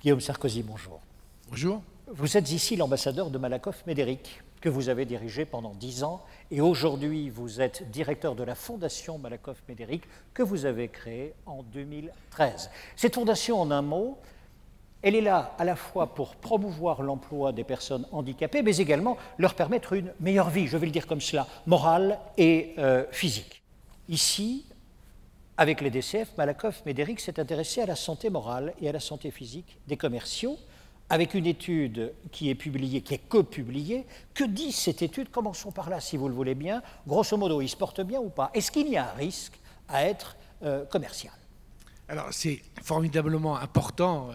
Guillaume Sarkozy, bonjour. Bonjour. Vous êtes ici l'ambassadeur de Malakoff Médéric, que vous avez dirigé pendant 10 ans, et aujourd'hui vous êtes directeur de la fondation Malakoff Médéric, que vous avez créée en 2013. Cette fondation, en un mot, elle est là à la fois pour promouvoir l'emploi des personnes handicapées, mais également leur permettre une meilleure vie, je vais le dire comme cela, morale et physique. Ici, avec les DCF, Malakoff Médéric s'est intéressé à la santé morale et à la santé physique des commerciaux, avec une étude qui est publiée, qui est copubliée. Que dit cette étude? Commençons par là, si vous le voulez bien. Grosso modo, il se porte bien ou pas? Est-ce qu'il y a un risque à être commercial? Alors, c'est formidablement important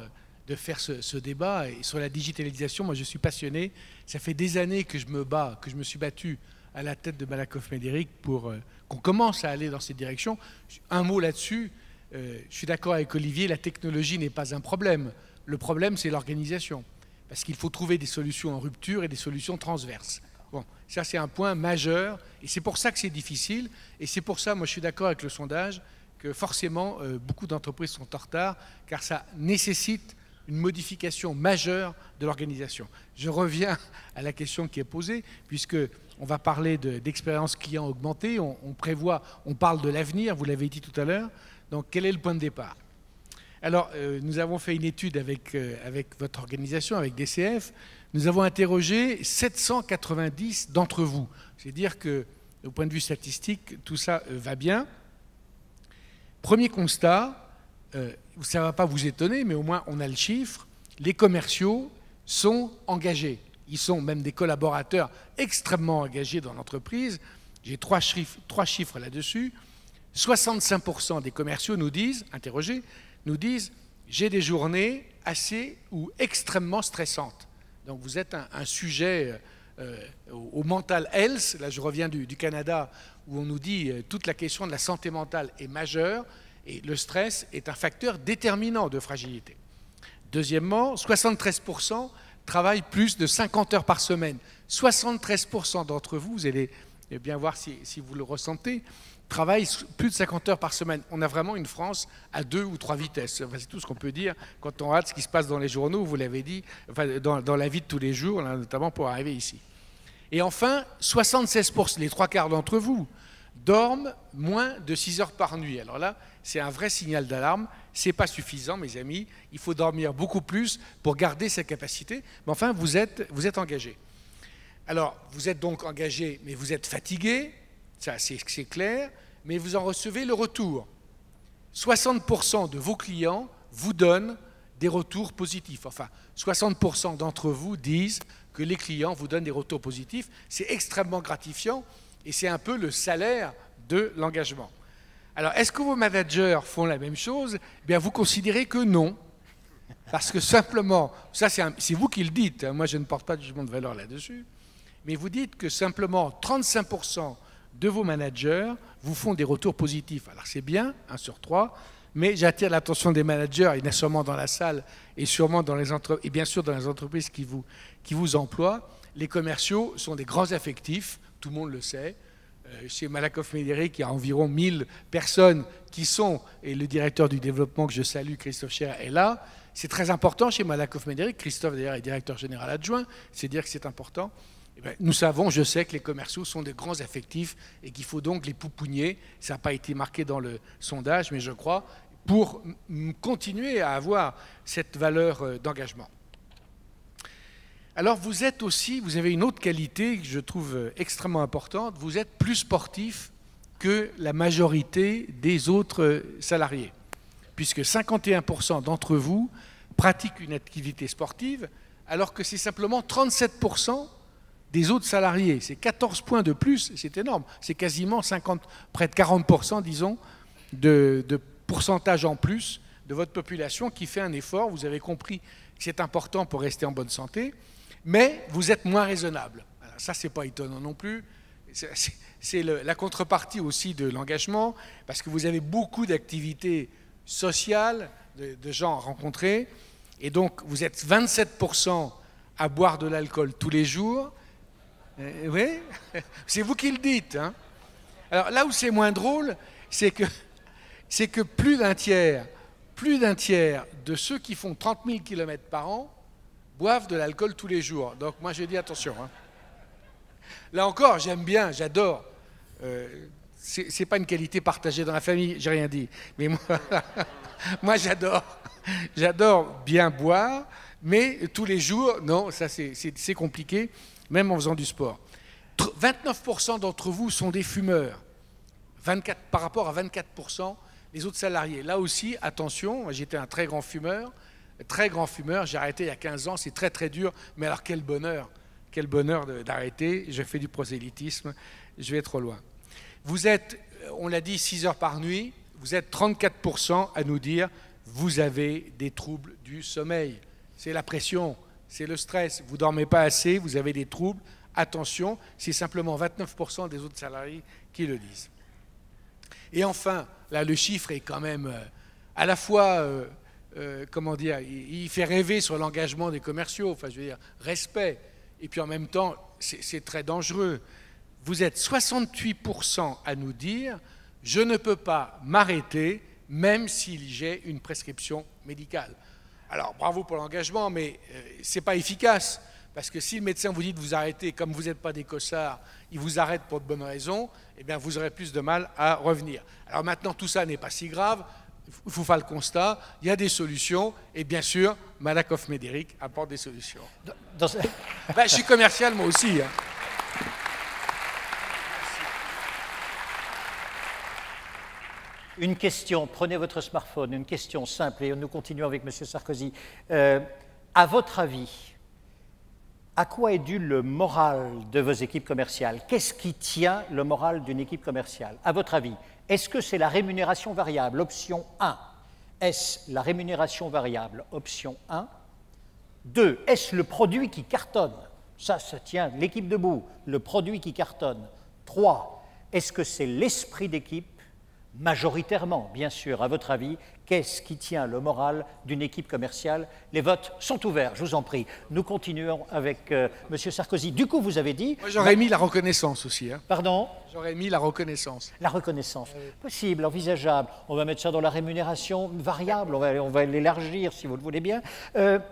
de faire ce débat. Et sur la digitalisation, moi, je suis passionné. Ça fait des années que je me bats, que je me suis battu à la tête de Malakoff Médéric pour qu'on commence à aller dans cette direction. Un mot là-dessus, je suis d'accord avec Olivier, la technologie n'est pas un problème. Le problème, c'est l'organisation. Parce qu'il faut trouver des solutions en rupture et des solutions transverses. Bon, ça, c'est un point majeur. Et c'est pour ça que c'est difficile. Et c'est pour ça, moi, je suis d'accord avec le sondage, que forcément, beaucoup d'entreprises sont en retard, car ça nécessite une modification majeure de l'organisation. Je reviens à la question qui est posée, puisque on va parler d'expérience client augmentée, on parle de l'avenir, vous l'avez dit tout à l'heure. Donc, quel est le point de départ? Alors, nous avons fait une étude avec votre organisation, avec DCF. Nous avons interrogé 790 d'entre vous. C'est-à-dire que, au point de vue statistique, tout ça va bien. Premier constat, ça ne va pas vous étonner, mais au moins on a le chiffre. Les commerciaux sont engagés. Ils sont même des collaborateurs extrêmement engagés dans l'entreprise. J'ai trois chiffres là-dessus. 65% des commerciaux nous disent, interrogés, nous disent « j'ai des journées assez ou extrêmement stressantes ». Donc vous êtes un sujet au mental health, là je reviens du Canada, où on nous dit toute la question de la santé mentale est majeure, et le stress est un facteur déterminant de fragilité. Deuxièmement, 73% travaillent plus de 50 heures par semaine. 73% d'entre vous, vous allez bien voir si vous le ressentez, travaillent plus de 50 heures par semaine. On a vraiment une France à 2 ou 3 vitesses. Enfin, c'est tout ce qu'on peut dire quand on regarde ce qui se passe dans les journaux, vous l'avez dit, enfin, dans la vie de tous les jours, là, notamment pour arriver ici. Et enfin, 76%, les 3/4 d'entre vous, dorment moins de 6 heures par nuit. Alors là, c'est un vrai signal d'alarme. Ce n'est pas suffisant, mes amis. Il faut dormir beaucoup plus pour garder sa capacité. Mais enfin, vous êtes engagés. Alors, vous êtes donc engagés, mais vous êtes fatigués. Ça, c'est clair, mais vous en recevez le retour. 60% de vos clients vous donnent des retours positifs. Enfin, 60% d'entre vous disent que les clients vous donnent des retours positifs. C'est extrêmement gratifiant et c'est un peu le salaire de l'engagement. Alors, est-ce que vos managers font la même chose? Eh bien, vous considérez que non. Parce que simplement, ça c'est vous qui le dites, hein, moi je ne porte pas de jugement de valeur là-dessus, mais vous dites que simplement 35% de vos managers vous font des retours positifs. Alors c'est bien, 1 sur 3, mais j'attire l'attention des managers, il y en a sûrement dans la salle et sûrement dans les entreprises, et bien sûr dans les entreprises qui vous emploient. Les commerciaux sont des grands affectifs, tout le monde le sait. Chez Malakoff Médéric, il y a environ 1000 personnes qui sont, et le directeur du développement que je salue, Christophe Scher, est là. C'est très important chez Malakoff Médéric. Christophe d'ailleurs est directeur général adjoint, c'est dire que c'est important. Eh bien, nous savons, je sais que les commerciaux sont des grands affectifs et qu'il faut donc les poupougner. Ça n'a pas été marqué dans le sondage, mais je crois, pour continuer à avoir cette valeur d'engagement. Alors vous êtes aussi, vous avez une autre qualité que je trouve extrêmement importante, vous êtes plus sportif que la majorité des autres salariés, puisque 51% d'entre vous pratiquent une activité sportive, alors que c'est simplement 37% des autres salariés. C'est 14 points de plus, c'est énorme. C'est quasiment 50, près de 40%, disons, de pourcentage en plus de votre population qui fait un effort. Vous avez compris que c'est important pour rester en bonne santé, mais vous êtes moins raisonnable. Alors ça, c'est pas étonnant non plus. C'est la contrepartie aussi de l'engagement, parce que vous avez beaucoup d'activités sociales, de gens à rencontrer, et donc vous êtes 27% à boire de l'alcool tous les jours. Oui, c'est vous qui le dites. Hein. Alors là où c'est moins drôle, c'est que plus d'un tiers plus d'un tiers de ceux qui font 30 000 km par an boivent de l'alcool tous les jours. Donc moi, je dis attention. Hein. Là encore, j'aime bien, j'adore. C'est pas une qualité partagée dans la famille, j'ai rien dit. Mais moi, moi j'adore bien boire, mais tous les jours, non, ça c'est compliqué, même en faisant du sport. 29% d'entre vous sont des fumeurs, 24, par rapport à 24% les autres salariés. Là aussi, attention, j'étais un très grand fumeur, j'ai arrêté il y a 15 ans, c'est très très dur, mais alors quel bonheur d'arrêter, je fais du prosélytisme, je vais trop loin. Vous êtes, on l'a dit, 6 heures par nuit, vous êtes 34% à nous dire vous avez des troubles du sommeil. C'est la pression, c'est le stress, vous ne dormez pas assez, vous avez des troubles. Attention, c'est simplement 29% des autres salariés qui le disent. Et enfin, là le chiffre est quand même à la fois, comment dire, il fait rêver sur l'engagement des commerciaux, enfin je veux dire, respect, et puis en même temps, c'est très dangereux. Vous êtes 68% à nous dire « je ne peux pas m'arrêter même si j'ai une prescription médicale ». Alors bravo pour l'engagement, mais ce n'est pas efficace, parce que si le médecin vous dit de vous arrêter, comme vous n'êtes pas des cossards, il vous arrête pour de bonnes raisons, eh bien vous aurez plus de mal à revenir. Alors maintenant, tout ça n'est pas si grave, il faut faire le constat, il y a des solutions, et bien sûr, Malakoff Médéric apporte des solutions. Ben, je suis commercial moi aussi. Hein. Une question, prenez votre smartphone, une question simple, et nous continuons avec M. Sarkozy. À votre avis, à quoi est dû le moral de vos équipes commerciales? Qu'est-ce qui tient le moral d'une équipe commerciale? À votre avis, est-ce que c'est la rémunération variable, option 1? Est-ce la rémunération variable, option 1? 2. Est-ce le produit qui cartonne? Ça tient l'équipe debout, le produit qui cartonne. 3. Est-ce que c'est l'esprit d'équipe? Majoritairement, bien sûr, à votre avis, qu'est-ce qui tient le moral d'une équipe commerciale? Les votes sont ouverts, je vous en prie. Nous continuons avec M. Sarkozy. Du coup, vous avez dit... Moi, j'aurais mis la reconnaissance aussi. Hein. Pardon? J'aurais mis la reconnaissance. La reconnaissance. Possible, envisageable. On va mettre ça dans la rémunération variable, on va l'élargir si vous le voulez bien.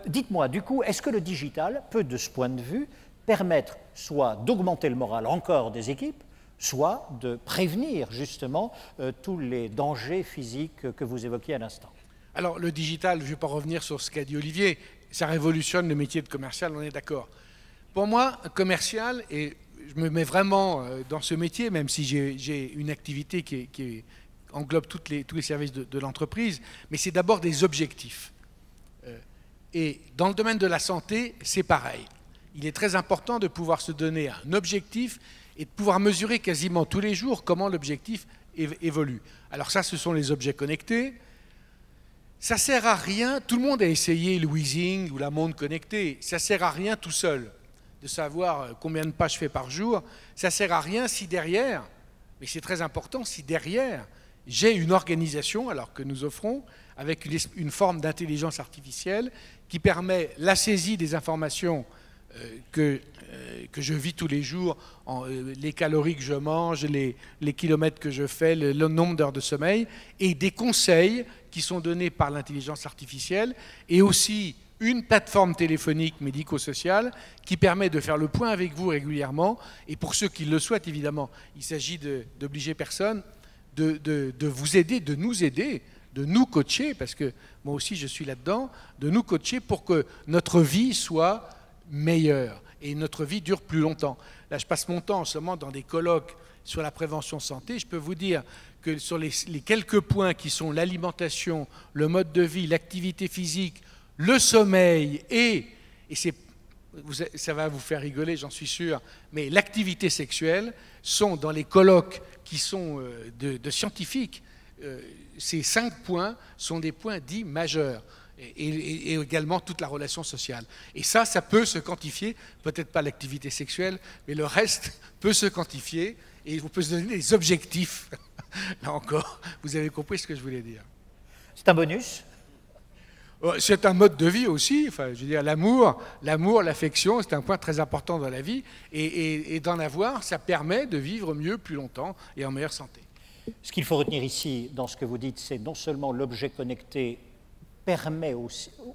Dites-moi, du coup, est-ce que le digital peut, de ce point de vue, permettre soit d'augmenter le moral encore des équipes, soit de prévenir justement tous les dangers physiques que vous évoquiez à l'instant? Alors le digital, je ne vais pas revenir sur ce qu'a dit Olivier, ça révolutionne le métier de commercial, on est d'accord. Pour moi, un commercial, et je me mets vraiment dans ce métier, même si j'ai une activité qui englobe tous les services de l'entreprise, mais c'est d'abord des objectifs. Et dans le domaine de la santé, c'est pareil. Il est très important de pouvoir se donner un objectif et de pouvoir mesurer quasiment tous les jours comment l'objectif évolue. Alors ça, ce sont les objets connectés. Ça ne sert à rien, tout le monde a essayé le Weezing ou la montre connectée, ça ne sert à rien tout seul de savoir combien de pas je fais par jour. Ça ne sert à rien si derrière, mais c'est très important, si derrière, j'ai une organisation, alors que nous offrons, avec une forme d'intelligence artificielle qui permet la saisie des informations que je vis tous les jours, les calories que je mange, les kilomètres que je fais, le nombre d'heures de sommeil, et des conseils qui sont donnés par l'intelligence artificielle, et aussi une plateforme téléphonique médico-sociale qui permet de faire le point avec vous régulièrement, et pour ceux qui le souhaitent évidemment, il s'agit d'obliger personne, de vous aider, de nous coacher, parce que moi aussi je suis là-dedans, de nous coacher pour que notre vie soit meilleure et notre vie dure plus longtemps. Là, je passe mon temps en ce moment dans des colloques sur la prévention santé. Je peux vous dire que sur les quelques points qui sont l'alimentation, le mode de vie, l'activité physique, le sommeil et ça va vous faire rigoler, j'en suis sûr, mais l'activité sexuelle sont dans les colloques qui sont de scientifiques. Ces 5 points sont des points dits majeurs. Et également toute la relation sociale. Et ça peut se quantifier, peut-être pas l'activité sexuelle, mais le reste peut se quantifier et vous pouvez se donner des objectifs. Là encore, vous avez compris ce que je voulais dire. C'est un bonus? C'est un mode de vie aussi. Enfin, je veux dire, l'amour, l'affection, c'est un point très important dans la vie. Et d'en avoir, ça permet de vivre mieux, plus longtemps et en meilleure santé. Ce qu'il faut retenir ici, dans ce que vous dites, c'est non seulement l'objet connecté permet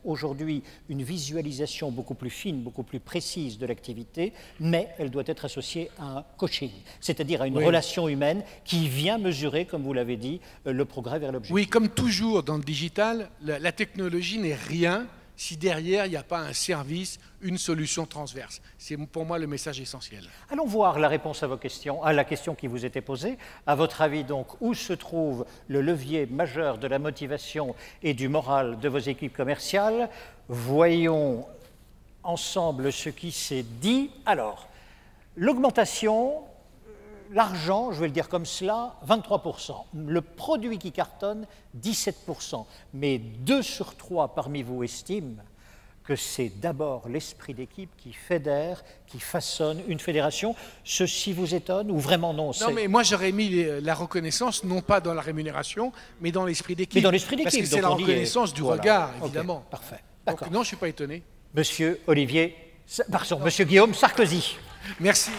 aujourd'hui une visualisation beaucoup plus fine, beaucoup plus précise de l'activité, mais elle doit être associée à un coaching, c'est-à-dire à une relation humaine qui vient mesurer, comme vous l'avez dit, le progrès vers l'objectif. Oui, comme toujours dans le digital, la technologie n'est rien si derrière il n'y a pas un service, une solution transverse. C'est pour moi le message essentiel. Allons voir la réponse à vos questions, à la question qui vous était posée. À votre avis, donc, où se trouve le levier majeur de la motivation et du moral de vos équipes commerciales? Voyons ensemble ce qui s'est dit. Alors, l'augmentation, l'argent, je vais le dire comme cela, 23%. Le produit qui cartonne, 17%. Mais 2 sur 3 parmi vous estiment que c'est d'abord l'esprit d'équipe qui fédère, qui façonne une fédération. Ceci vous étonne ou vraiment non? Non, mais moi j'aurais mis la reconnaissance, non pas dans la rémunération, mais dans l'esprit d'équipe. Mais dans l'esprit d'équipe. Parce que c'est la reconnaissance du regard, évidemment. Okay, parfait. Donc non, je ne suis pas étonné. Monsieur Olivier, pardon, Monsieur Guillaume Sarkozy. Merci.